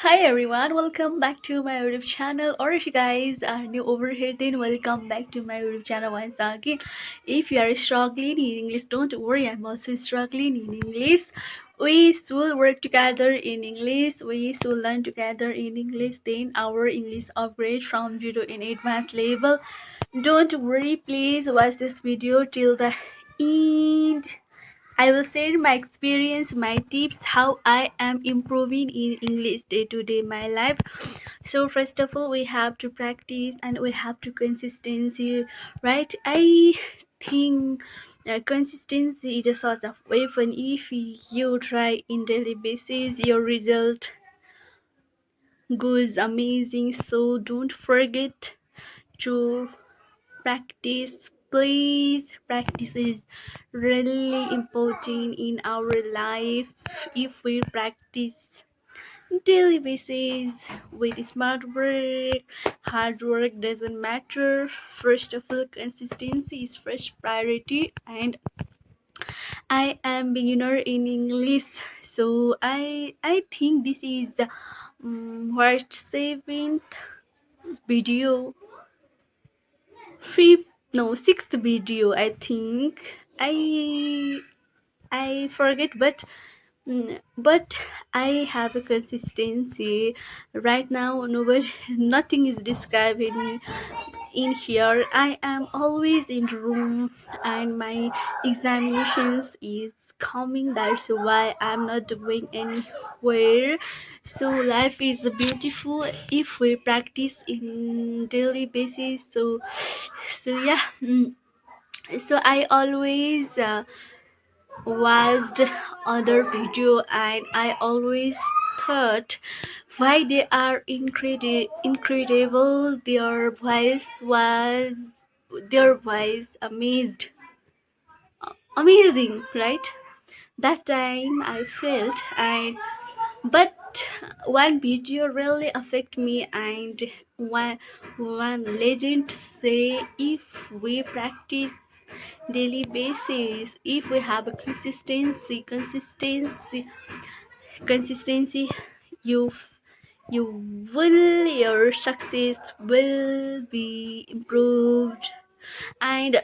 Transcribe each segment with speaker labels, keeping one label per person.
Speaker 1: Hi everyone, welcome back to my YouTube channel. Or if you guys are new over here, then welcome back to my YouTube channel once again. If you are struggling in English, don't worry, I'm also struggling in English. We should work together in English. We should learn together in English. Then our English upgrade from 0 in advanced level. Don't worry, please watch this video till the end. I will share my experience, my tips, how I am improving in English day to day my life. So first of all, we have to practice and we have to consistency, right? I think consistency is a sort of weapon. If you try in daily basis, your result goes amazing. So don't forget to practice, please. Practice is really important in our life. If we practice daily basis with smart work, hard work doesn't matter. First of all, consistency is first priority. And I am beginner in English, so I think this is the what seventh video, fifth, no, sixth video. I think I forget, but I have a consistency right now. Nobody, nothing is describing me in here. I am always in room and my examinations is coming. That's why I'm not going anywhere. So life is beautiful if we practice in daily basis. So yeah. So I always watched other video and I always thought why they are incredible. Their voice amazing, right? That time I felt, and but one video really affect me. And one legend say, if we practice daily basis, if we have a consistency, you you will your success will be improved. And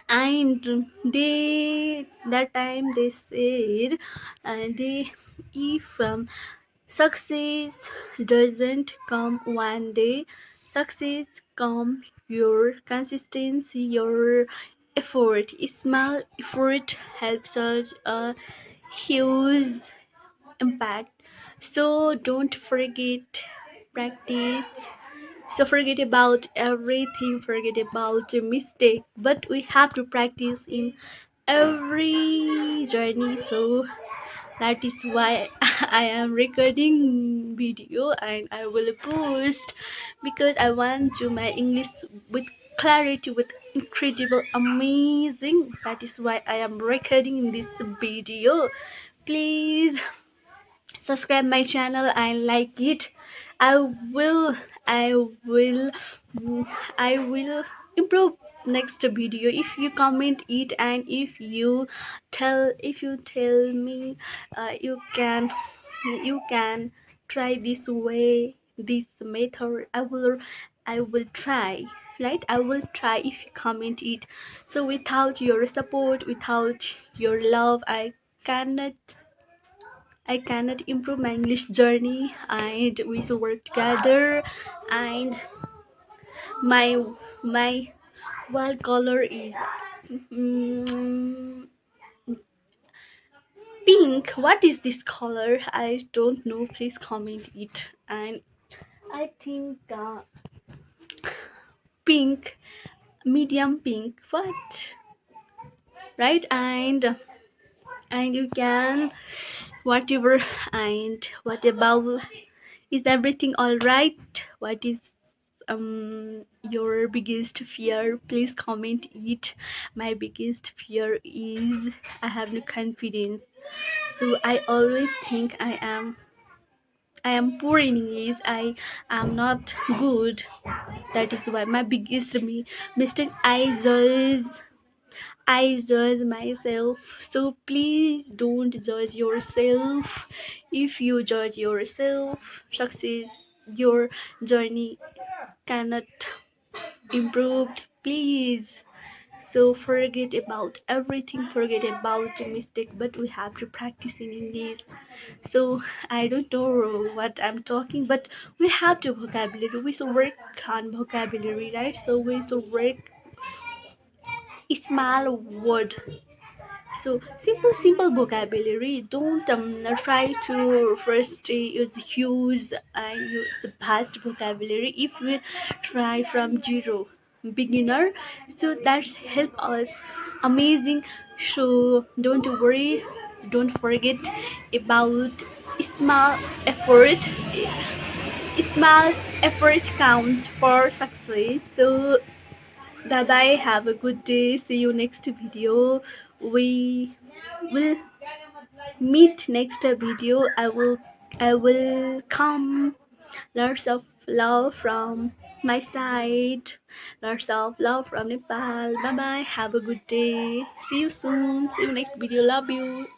Speaker 1: and they that time they said, they if success doesn't come one day, success come your consistency, your effort. Small effort helps us a huge impact. So don't forget, practice. So forget about everything, forget about the mistake, but we have to practice in every journey. So that is why I am recording video and I will post, because I want to my English with clarity, with incredible amazing. That is why I am recording this video. Please subscribe my channel and like it. I will i will i will improve next video if you comment it, and if you tell me you can try this way, this method. I will try, right? I will try if you comment it. So without your support, without your love, I cannot improve my English journey, and we should work together. And my my wall color is mm, pink. What is this color? I don't know. Please comment it. And I think pink, medium pink. What? Right? And you can whatever. And what about, is everything all right? What is your biggest fear? Please comment it. My biggest fear is I have no confidence. So I always think I am poor in English. I am not good. That is why my biggest mistake. I judge myself, so please don't judge yourself. If you judge yourself, success, your journey cannot improve. Please. So forget about everything, forget about the mistake, but we have to practice in English. So I don't know what I'm talking, but we have to vocabulary. We should work on vocabulary, right? So we should work small word. So simple vocabulary. Don't try to first use huge and use the past vocabulary. If we try from zero, beginner, so that's help us amazing. So don't worry, don't forget about small effort. Small effort counts for success. So bye bye, have a good day, see you next video. We will meet next video. I will come. Lots of love from my side, lots of love from Nepal. Bye bye, have a good day, see you soon, see you next video, love you.